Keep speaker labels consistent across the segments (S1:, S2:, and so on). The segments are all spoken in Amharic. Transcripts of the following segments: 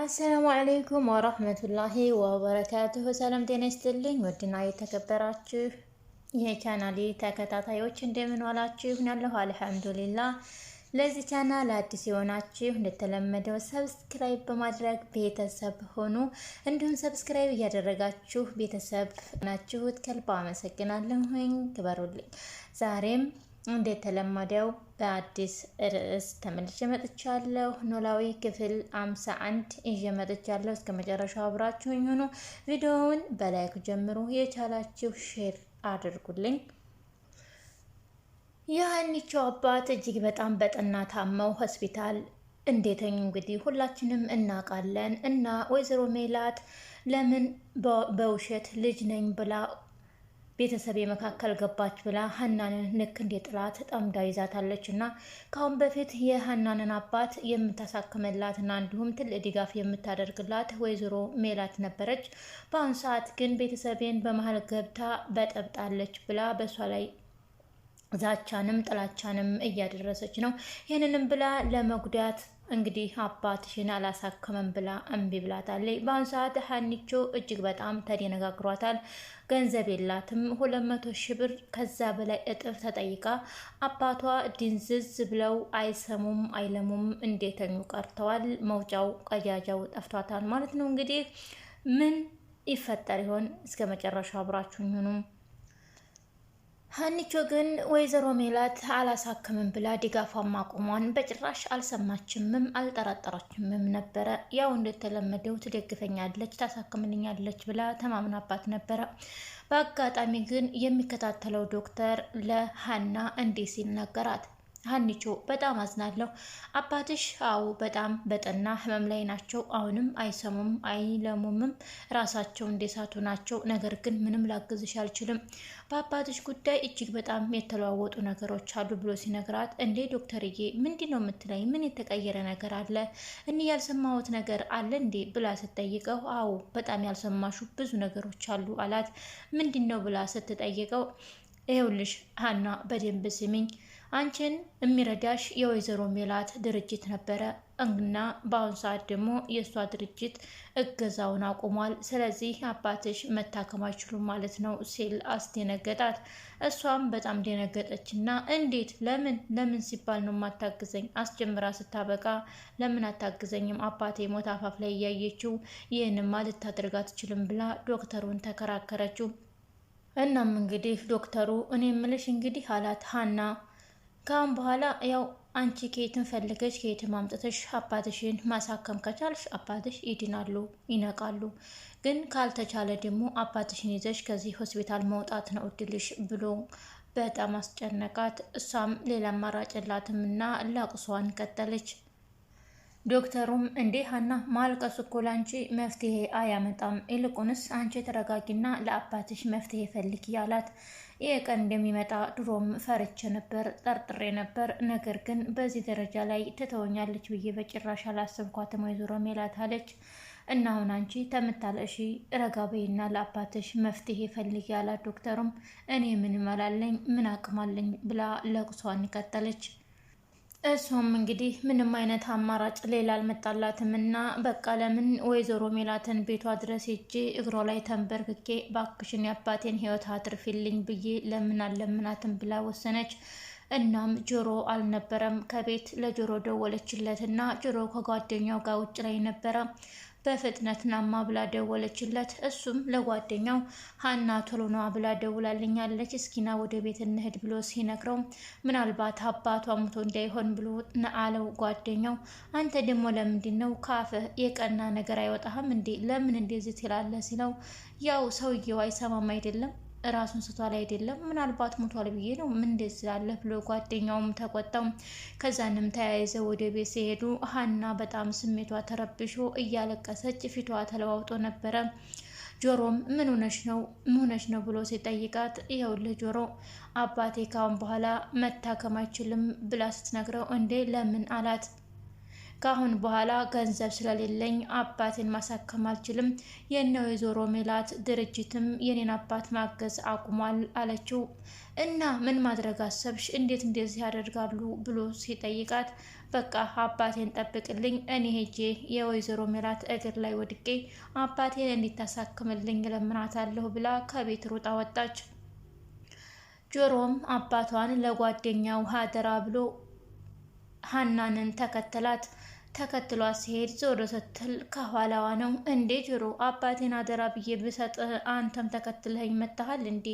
S1: አሰላሙ አለይኩም ወራህመቱላሂ ወበረካቱሁ። ሰላም ጤና ይስጥልኝ። ውድና የተከበራችሁ የቻናሌ ተከታታዮች እንደምን ዋላችሁ? ያለሁ አልሐምዱሊላህ። ለዚህ ቻናል አዲስ የሆናችሁ እንደተለመደው ሰብስክራይብ በማድረግ ቤተሰብ ሆኑ። እንዲሁም ሰብስክራይብ እያደረጋችሁ ቤተሰብ ናችሁት ከልብ አመሰግናለሁ። ክበሩልኝ። ዛሬም እንደተለመደው በአዲስ ርዕስ ተመልሼ መጥቻለሁ። ኖላዊ ክፍል 51 ይዤ መጥቻለሁ። እስከ መጨረሻው አብራችሁኝ ሁኑ። ቪዲዮውን በላይክ ጀምሩ፣ የቻላችሁ ሼር አድርጉልኝ። የሀኒቾ አባት እጅግ በጣም በጠና ታመው ሆስፒታል እንደተኙ እንግዲህ ሁላችንም እናውቃለን። እና ወይዘሮ ሜላት ለምን በውሸት ልጅ ነኝ ብላ ቤተሰብ መካከል ገባች ብላ ሀናንን ልክ እንደ ጥላት ጠምዳ ይዛታለች። እና ካሁን በፊት የሀናንን አባት የምታሳክምላትና እንዲሁም ትልቅ ድጋፍ የምታደርግላት ወይዘሮ ሜላት ነበረች። በአሁኑ ሰዓት ግን ቤተሰቤን በመሀል ገብታ በጠብጣለች ብላ በሷ ላይ ዛቻንም ጥላቻንም እያደረሰች ነው። ይህንንም ብላ ለመጉዳት እንግዲህ አባትሽን አላሳከመም ብላ እምቢ ብላታለች። በአሁኑ ሰዓት ሀኒቾ እጅግ በጣም ተደነጋግሯታል። ገንዘብ የላትም። 200 ሺህ ብር ከዛ በላይ እጥፍ ተጠይቃ አባቷ ድንዝዝ ብለው አይሰሙም አይለሙም እንደተኙ ቀርተዋል። መውጫው ቀጃጃው ጠፍቷታል ማለት ነው። እንግዲህ ምን ይፈጠር ይሆን? እስከ መጨረሻው አብራችሁኝ ሁኑ። ሀኒቾ ግን ወይዘሮ ሜላት አላሳክምም ብላ ድጋፏን ማቆሟን በጭራሽ አልሰማችምም አልጠራጠራችምም ነበረ። ያው እንደተለመደው ትደግፈኛለች ታሳክምልኛለች ብላ ተማምናባት ነበረ። በአጋጣሚ ግን የሚከታተለው ዶክተር ለሀና እንዲህ ሲል ነገራት። ሀኒቾ በጣም አዝናለሁ። አባትሽ አዎ በጣም በጠና ህመም ላይ ናቸው። አሁንም አይሰሙም አይለሙምም ራሳቸው እንደሳቱ ናቸው። ነገር ግን ምንም ላግዝሽ አልችልም። በአባትሽ ጉዳይ እጅግ በጣም የተለዋወጡ ነገሮች አሉ ብሎ ሲነግራት፣ እንዴ ዶክተርዬ ምንድን ነው የምትለኝ? ምን የተቀየረ ነገር አለ? እኔ ያልሰማሁት ነገር አለ እንዴ ብላ ስትጠይቀው፣ አዎ በጣም ያልሰማሹ ብዙ ነገሮች አሉ አላት። ምንድን ነው ብላ ስትጠይቀው፣ ይኸውልሽ ሀና በደንብ ስሚኝ፣ አንቺን የሚረዳሽ የወይዘሮ ሜላት ድርጅት ነበረ እና በአሁኑ ሰዓት ደግሞ የእሷ ድርጅት እገዛውን አቁሟል። ስለዚህ አባትሽ መታከም አይችሉም ማለት ነው ሲል አስደነገጣት። እሷም በጣም ደነገጠች እና እንዴት ለምን ሲባል ነው የማታግዘኝ? አስጀምራ ስታበቃ ለምን አታግዘኝም? አባቴ ሞት አፋፍ ላይ እያየችው ይህንማ ልታደርግ አትችልም ብላ ዶክተሩን ተከራከረችው። እናም እንግዲህ ዶክተሩ እኔ ምልሽ እንግዲህ አላት ሀና ካሁን በኋላ ያው አንቺ ከየትም ፈልገሽ ከየትም አምጥተሽ አባትሽን ማሳከም ከቻልሽ አባትሽ ይድናሉ፣ ይነቃሉ። ግን ካልተቻለ ደግሞ አባትሽን ይዘሽ ከዚህ ሆስፒታል መውጣት ነው እድልሽ ብሎ በጣም አስጨነቃት። እሷም ሌላ አማራጭ የላትም እና ላቅሷን ቀጠለች። ዶክተሩም እንዴ ሀና ማልቀስ እኮ ላንቺ መፍትሄ አያመጣም፣ ይልቁንስ አንቺ ተረጋጊና ለአባትሽ መፍትሄ ፈልጊ አላት። ይህ ቀን እንደሚመጣ ድሮም ፈርቼ ነበር፣ ጠርጥሬ ነበር። ነገር ግን በዚህ ደረጃ ላይ ትተወኛለች ብዬ በጭራሽ አላሰብኳትም ወይዘሮ ሜላት አለች። እና አሁን አንቺ ተምታለሽ ረጋ በይና ለአባትሽ መፍትሄ ፈልጊ አላት። ዶክተሩም እኔ ምንም አላለኝ ምን አቅማለኝ ብላ ለቅሷን ቀጠለች። እሷም እንግዲህ ምንም አይነት አማራጭ ሌላ አልመጣላትም እና በቃ ለምን ወይዘሮ ሜላትን ቤቷ ድረስ ሄጄ እግሯ ላይ ተንበርክኬ ባክሽን የአባቴን ሕይወት አትርፊልኝ ብዬ ለምናትም ብላ ወሰነች። እናም ጆሮ አልነበረም ከቤት ለጆሮ ደወለችለትና ጆሮ ከጓደኛው ጋር ውጭ ላይ ነበረ። በፍጥነት ናማ ብላ ደወለችለት። እሱም ለጓደኛው ሀና ቶሎ ነዋ ብላ ደውላልኛለች፣ እስኪና ወደ ቤት እንሄድ ብሎ ሲነግረው ምናልባት አባቷ ሙቶ እንዳይሆን ብሎ አለው ጓደኛው። አንተ ደግሞ ለምንድን ነው ካፍህ የቀና ነገር አይወጣህም እንዴ? ለምን እንደዚህ ትላለህ ሲለው ያው ሰውየው አይሰማም አይደለም ራሱን ስቷል አይደለም ምናልባት ሞቷል ብዬ ነው ምን እንደዚህ ያለ ብሎ ጓደኛውም ተቆጣው። ከዛንም ተያይዘው ወደ ቤት ሲሄዱ ሀና በጣም ስሜቷ ተረብሾ እያለቀሰች ፊቷ ተለዋውጦ ነበረ። ጆሮም ምን ሆነሽ ነው ብሎ ሲጠይቃት ይኸውልህ ጆሮ አባቴ ካሁን በኋላ መታከም አይችልም ብላ ስትነግረው እንዴ ለምን አላት። ካሁን በኋላ ገንዘብ ስለሌለኝ አባቴን ማሳከም አልችልም። የነ ወይዘሮ ሜላት ድርጅትም የኔን አባት ማገዝ አቁሟል አለችው። እና ምን ማድረግ አሰብሽ? እንዴት እንደዚህ ያደርጋሉ ብሎ ሲጠይቃት በቃ አባቴን ጠብቅልኝ፣ እኔ ሄጄ የወይዘሮ ሜላት እግር ላይ ወድቄ አባቴን እንዲታሳክምልኝ እለምናታለሁ ብላ ከቤት ሩጣ ወጣች። ጆሮም አባቷን ለጓደኛው ሀደራ ብሎ ሀናንን ተከትሏት ሲሄድ ዞር ስትል ከኋላዋ ነው። እንዴ ጆሮ፣ አባቴን አደራ ብዬ ብሰጥ አንተም ተከትለኸኝ መጥተሃል እንዴ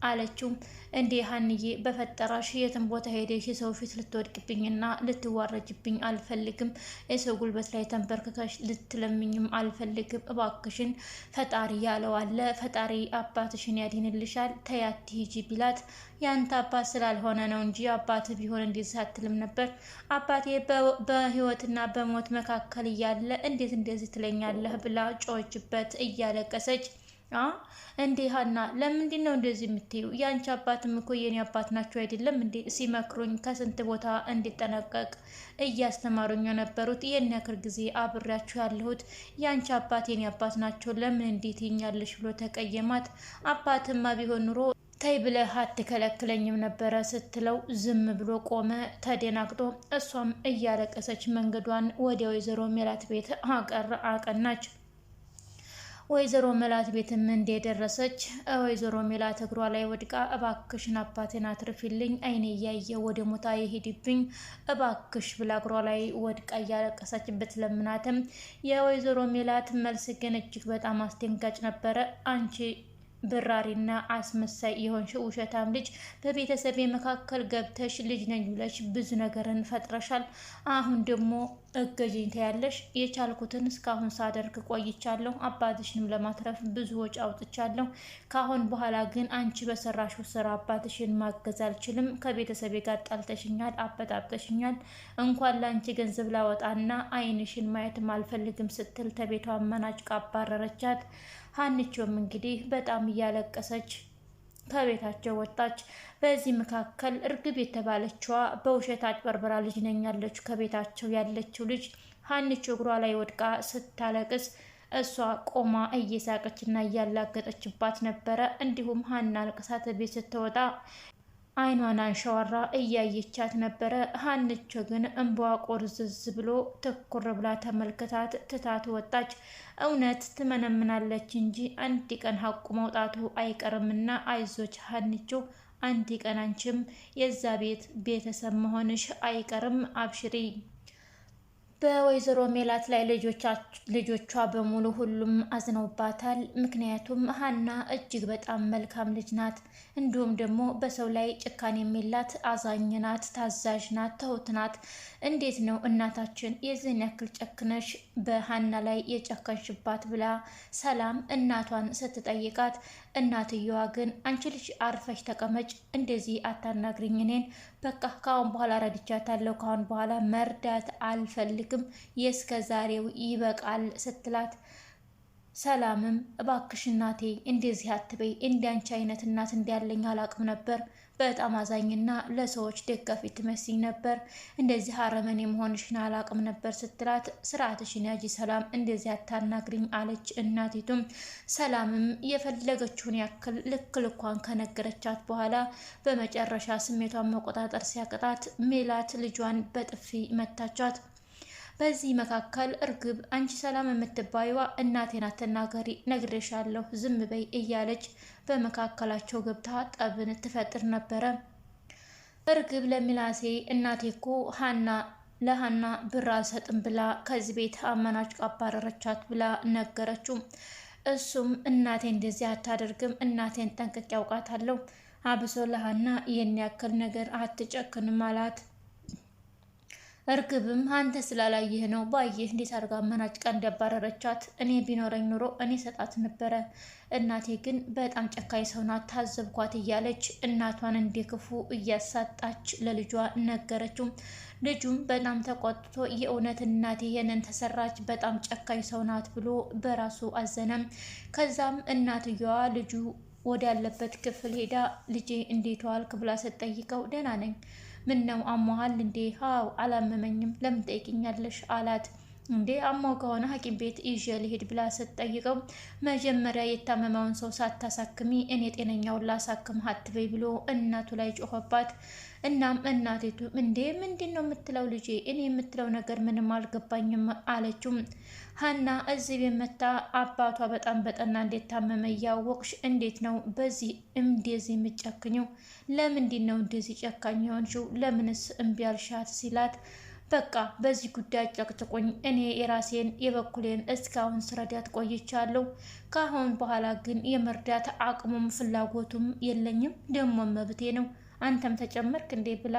S1: አለችው። እንዴ ሀንዬ፣ በፈጠራሽ የትም ቦታ ሄደሽ የሰው ፊት ልትወድቅብኝና ልትዋረጅብኝ አልፈልግም። የሰው ጉልበት ላይ ተንበርክከሽ ልትለምኝም አልፈልግም። እባክሽን ፈጣሪ ያለው አለ፣ ፈጣሪ አባትሽን ያድንልሻል፣ ተያት ሂጂ ቢላት ያንተ አባት ስላልሆነ ነው እንጂ አባት ቢሆን እንደዚህ አትልም ነበር። አባቴ በህይወትና በሞት መካከል እያለ እንዴት እንደዚህ ትለኛለህ ብላ ጮችበት እያለቀሰች። እንዴ ሀና፣ ለምንድን ነው እንደዚህ የምትዩ? ያንቺ አባትም እኮ የኔ አባት ናቸው አይደለም እንዴ? ሲመክሩኝ ከስንት ቦታ እንዲጠነቀቅ እያስተማሩኝ የነበሩት ይህን ያክል ጊዜ አብሬያችሁ ያለሁት ያንቺ አባት የኔ አባት ናቸው፣ ለምን እንዴት ይኛለሽ ብሎ ተቀየማት። አባትማ ቢሆን ኑሮ ተይ ብለህ አትከለክለኝም ነበረ ስትለው ዝም ብሎ ቆመ ተደናግጦ። እሷም እያለቀሰች መንገዷን ወደ ወይዘሮ ሜላት ቤት አቀናች። ወይዘሮ ሜላት ቤትም እንደደረሰች ወይዘሮ ሜላት እግሯ ላይ ወድቃ እባክሽን አባቴን አትርፊልኝ፣ አይኔ እያየ ወደ ሞታ ይሄድብኝ እባክሽ ብላ እግሯ ላይ ወድቃ እያለቀሰች ብትለምናትም የወይዘሮ ሜላት መልስ ግን እጅግ በጣም አስደንጋጭ ነበረ። አንቺ ብራሪና አስመሳይ የሆንሽ ውሸታም ልጅ፣ በቤተሰቤ መካከል ገብተሽ ልጅ ነኝ ብለሽ ብዙ ነገርን ፈጥረሻል። አሁን ደግሞ እገዥኝ ትያለሽ። የቻልኩትን እስካሁን ሳደርግ ቆይቻለሁ። አባትሽንም ለማትረፍ ብዙ ወጪ አውጥቻለሁ። ካሁን በኋላ ግን አንቺ በሰራሽው ስራ አባትሽን ማገዝ አልችልም። ከቤተሰቤ ጋር ጣልተሽኛል፣ አበጣብጠሽኛል። እንኳን ለአንቺ ገንዘብ ላወጣና አይንሽን ማየትም አልፈልግም ስትል ተቤቷ አመናጭቃ አባረረቻት። ሀንቾም እንግዲህ በጣም እያለቀሰች ከቤታቸው ወጣች። በዚህ መካከል እርግብ የተባለችዋ በውሸት አጭበርብራ ልጅ ነኝ ያለችው ከቤታቸው ያለችው ልጅ ሀንቾ እግሯ ላይ ወድቃ ስታለቅስ እሷ ቆማ እየሳቀችና እያላገጠችባት ነበረ። እንዲሁም ሀና አልቅሳት ቤት ስትወጣ አይኗን አንሸዋራ እያየቻት ነበረ። ሀንቾ ግን እንባዋ ቆርዝዝ ብሎ ትኩር ብላ ተመልክታት ትታት ወጣች። እውነት ትመነምናለች እንጂ አንድ ቀን ሀቁ መውጣቱ አይቀርምና አይዞች ሀንቾ፣ አንድ ቀን አንቺም የዛ ቤት ቤተሰብ መሆንሽ አይቀርም፣ አብሽሪ። በወይዘሮ ሜላት ላይ ልጆቿ በሙሉ ሁሉም አዝነውባታል። ምክንያቱም ሀና እጅግ በጣም መልካም ልጅ ናት። እንዲሁም ደግሞ በሰው ላይ ጭካኔ የሚላት አዛኝ ናት፣ ታዛዥ ናት፣ ትሁት ናት። እንዴት ነው እናታችን የዚህን ያክል ጨክነሽ በሀና ላይ የጨከንሽባት ብላ ሰላም እናቷን ስትጠይቃት፣ እናትየዋ ግን አንቺ ልጅ አርፈሽ ተቀመጭ፣ እንደዚህ አታናግሪኝ እኔን፣ በቃ ካሁን በኋላ ረድቻታለሁ፣ ካሁን በኋላ መርዳት አልፈልግም፣ የእስከ ዛሬው ይበቃል ስትላት፣ ሰላምም እባክሽ እናቴ እንደዚህ አትበይ፣ እንዲያንቺ አይነት እናት እንዲያለኝ አላቅም ነበር፣ በጣም አዛኝና ለሰዎች ደጋፊ ትመስኝ ነበር፣ እንደዚህ አረመኔ መሆንሽን አላቅም ነበር ስትላት፣ ስርዓትሽን ያጂ ሰላም፣ እንደዚህ አታናግሪኝ አለች እናቲቱም። ሰላምም የፈለገችውን ያክል ልክ ልኳን ከነገረቻት በኋላ በመጨረሻ ስሜቷን መቆጣጠር ሲያቅጣት ሜላት ልጇን በጥፊ መታቻት። በዚህ መካከል እርግብ አንቺ ሰላም የምትባይዋ እናቴን አትናገሪ፣ ነግሬሻለሁ፣ ዝም በይ እያለች በመካከላቸው ገብታ ጠብን ትፈጥር ነበረ። እርግብ ለሚላሴ እናቴ እኮ ለሀና ብር አልሰጥም ብላ ከዚህ ቤት አመናጭቃ አባረረቻት ብላ ነገረችው። እሱም እናቴ እንደዚህ አታደርግም፣ እናቴን ጠንቅቄ ያውቃታለሁ፣ አብሶ ለሀና ይህን ያክል ነገር አትጨክንም አላት። እርግብም አንተ ስላላየህ ነው፣ ባየህ እንዴት አድርጋ አመናጭቃ እንዳባረረቻት፣ እኔ ቢኖረኝ ኑሮ እኔ ሰጣት ነበረ፣ እናቴ ግን በጣም ጨካኝ ሰው ናት፣ ታዘብኳት እያለች እናቷን እንዲክፉ እያሳጣች ለልጇ ነገረችው። ልጁም በጣም ተቆጥቶ የእውነት እናቴ ይሄንን ተሰራች፣ በጣም ጨካኝ ሰው ናት ብሎ በራሱ አዘነም። ከዛም እናትየዋ ልጁ ወዳለበት ክፍል ሄዳ ልጄ እንዴት ዋልክ ብላ ስትጠይቀው ደህና ነኝ፣ ምን ነው አሞሃል እንዴ? አው አላመመኝም ለምን ጠይቅኛለሽ አላት። እንዴ አሞ ከሆነ ሐኪም ቤት ይዤ ልሄድ ብላ ስትጠይቀው መጀመሪያ የታመመውን ሰው ሳታሳክሚ እኔ ጤነኛውን ላሳክም አትበይ ብሎ እናቱ ላይ ጮኸባት። እናም እናቴቱ እንዴ ምንድን ነው የምትለው ልጄ? እኔ የምትለው ነገር ምንም አልገባኝም አለችው። ሀና እዚህ ቤት መታ አባቷ በጣም በጠና እንዴት ታመመ እያወቅሽ እንዴት ነው በዚህ እንደዚህ የምጨክኘው? ለምንድን ነው እንደዚህ ጨካኝ የሆንሽው? ለምንስ እምቢ አልሻት ሲላት በቃ በዚህ ጉዳይ ጨቅጭቁኝ፣ እኔ የራሴን የበኩሌን እስካሁን ስረዳት ቆይቻለሁ። ከአሁን በኋላ ግን የመርዳት አቅሙም ፍላጎቱም የለኝም፣ ደግሞ መብቴ ነው። አንተም ተጨመርክ እንዴ ብላ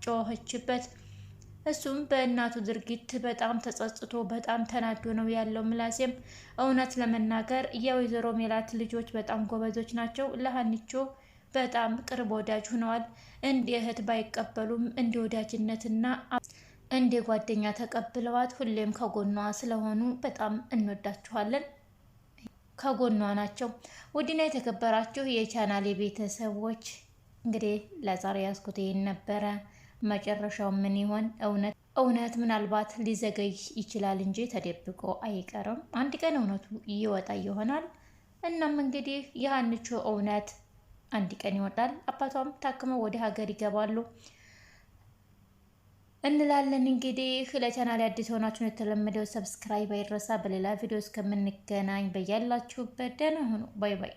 S1: ጮኸችበት። እሱም በእናቱ ድርጊት በጣም ተጸጽቶ በጣም ተናዶ ነው ያለው። ምላሴም እውነት ለመናገር የወይዘሮ ሜላት ልጆች በጣም ጎበዞች ናቸው። ለሀኒቾ በጣም ቅርብ ወዳጅ ሆነዋል። እንደ እህት ባይቀበሉም እንደ ወዳጅነትና እንደ ጓደኛ ተቀብለዋት ሁሌም ከጎኗ ስለሆኑ በጣም እንወዳችኋለን። ከጎኗ ናቸው። ውድና የተከበራችሁ የቻናሌ ቤተሰቦች እንግዲህ ለዛሬ ያስኩት ይሄን ነበረ። መጨረሻው ምን ይሆን? እውነት ምናልባት ሊዘገይ ይችላል እንጂ ተደብቆ አይቀርም። አንድ ቀን እውነቱ ይወጣ ይሆናል። እናም እንግዲህ የሀኒቾ እውነት አንድ ቀን ይወጣል። አባቷም ታክመው ወደ ሀገር ይገባሉ እንላለን። እንግዲህ ለቻናል አዲስ ሆናችሁ የተለመደው ሰብስክራይብ አይረሳ። በሌላ ቪዲዮ እስከምንገናኝ በያላችሁበት ደህና ሁኑ። ባይ ባይ።